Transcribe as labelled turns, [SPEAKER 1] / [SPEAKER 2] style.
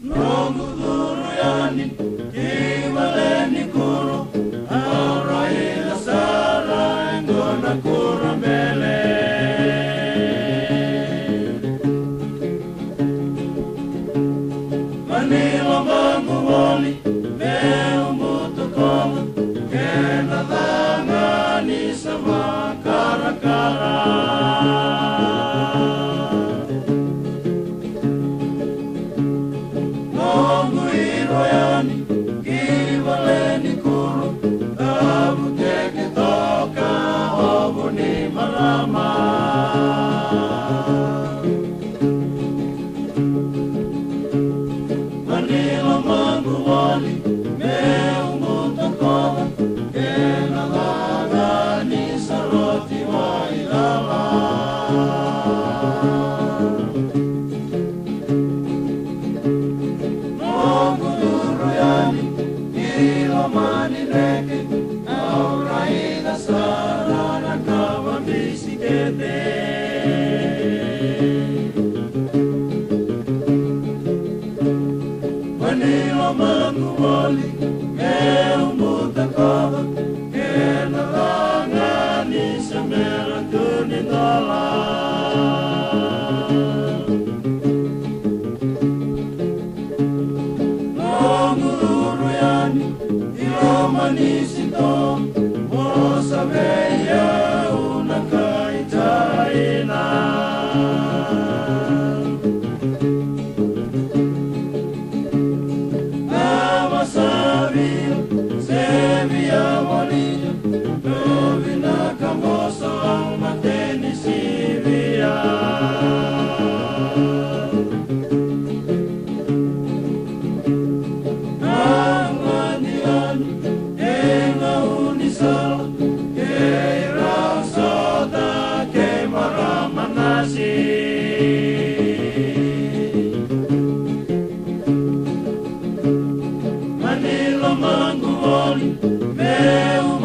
[SPEAKER 1] Noqu yani kimaleni kuro auraila sara ngona kura mele manila mangu wali meumutu koma kena langani sama kara-kara yani kimaleni kuro tabu teke toka hobu ni marama manila mangu wali meumutu koma kena langani saroti wa ilala mani neke auraila sara nakava bisikete manila mangu wali meumuta kava kena langani samera kunindala manisito mosa veia una kaitaina amasavio sevia molillo novina camoso mateni sivia Manila mangu wali meu